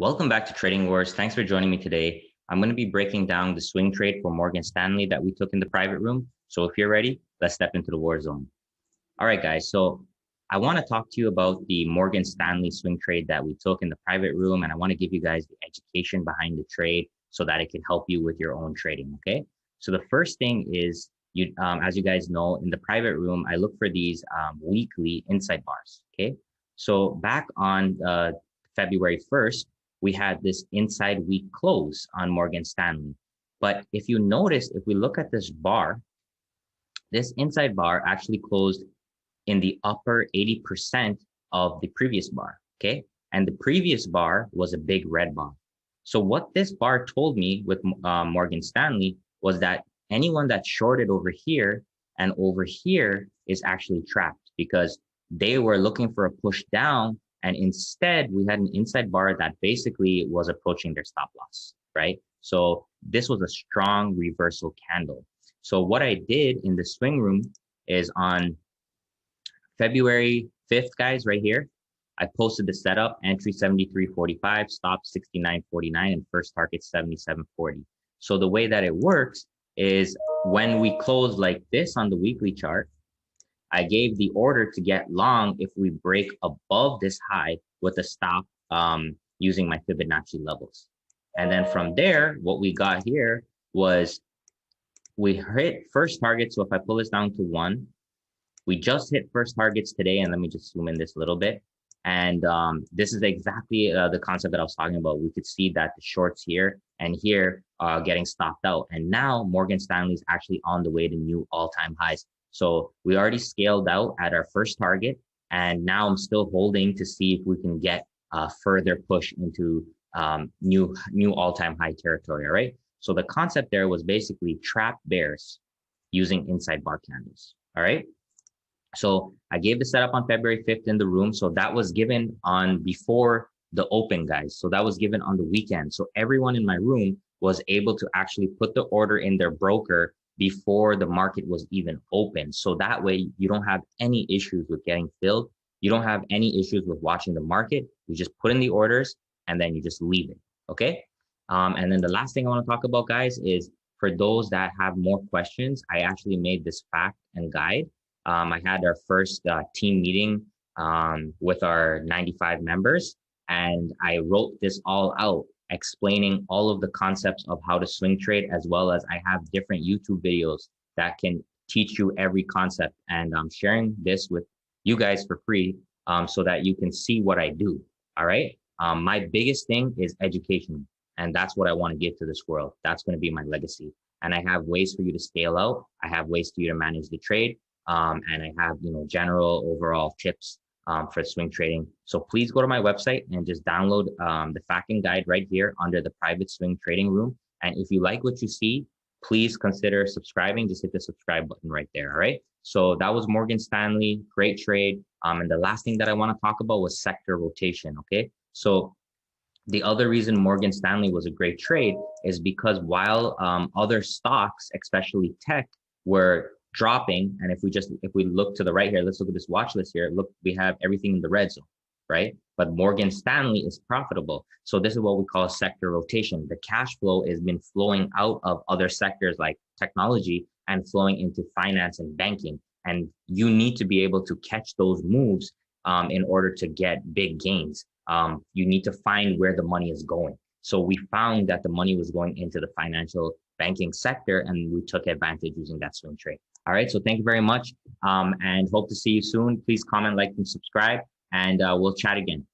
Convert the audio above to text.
Welcome back to Trading Wars. Thanks for joining me today. I'm going to be breaking down the swing trade for Morgan Stanley that we took in the private room. So if you're ready, let's step into the war zone. All right, guys. So I want to talk to you about the Morgan Stanley swing trade that we took in the private room. And I want to give you guys the education behind the trade so that it can help you with your own trading. Okay. So the first thing is, as you guys know, in the private room, I look for these weekly inside bars. Okay. So back on February 1st, we had this inside week close on Morgan Stanley. But if you notice, if we look at this bar, this inside bar actually closed in the upper 80% of the previous bar, okay? And the previous bar was a big red bar. So what this bar told me with Morgan Stanley was that anyone that shorted over here and over here is actually trapped because they were looking for a push down. And instead, we had an inside bar that basically was approaching their stop loss, right? So this was a strong reversal candle. So what I did in the swing room is on February 5th, guys, right here, I posted the setup, entry 73.45, stop 69.49, and first target 77.40. So the way that it works is when we close like this on the weekly chart, I gave the order to get long if we break above this high with a stop using my Fibonacci levels. And then from there, what we got here was we hit first target. So if I pull this down to 1, we just hit first targets today. And let me just zoom in this a little bit. And this is exactly the concept that I was talking about. We could see that the shorts here and here getting stopped out. And now Morgan Stanley is actually on the way to new all-time highs. So we already scaled out at our first target, and now I'm still holding to see if we can get a further push into new all-time high territory. All right. So the concept there was basically trap bears using inside bar candles. All right. So I gave the setup on February 5th in the room. So that was given on before the open, guys. So that was given on the weekend. So everyone in my room was able to actually put the order in their broker before the market was even open. So that way you don't have any issues with getting filled. You don't have any issues with watching the market. You just put in the orders and then you just leave it. Okay. And then the last thing I want to talk about, guys, is for those that have more questions, I actually made this fact and guide. I had our first team meeting with our 95 members, and I wrote this all out, explaining all of the concepts of how to swing trade, as well as I have different YouTube videos that can teach you every concept. And I'm sharing this with you guys for free so that you can see what I do. All right. My biggest thing is education. And that's what I want to give to this world. That's going to be my legacy. And I have ways for you to scale out. I have ways for you to manage the trade. And I have, general overall tips for swing trading. So please go to my website and just download the fact and guide right here under the private swing trading room. And if you like what you see, please consider subscribing. Just hit the subscribe button right there. All right. So that was Morgan Stanley. Great trade. And the last thing that I want to talk about was sector rotation. Okay. So the other reason Morgan Stanley was a great trade is because while other stocks, especially tech, were dropping, and if we look to the right here, let's look at this watch list here. Look, we have everything in the red zone, right? But Morgan Stanley is profitable. So this is what we call sector rotation. The cash flow has been flowing out of other sectors like technology and flowing into finance and banking. And you need to be able to catch those moves in order to get big gains. You need to find where the money is going. So we found that the money was going into the financial banking sector, and we took advantage using that swing trade. All right. So thank you very much. And hope to see you soon. Please comment, like, and subscribe, and we'll chat again.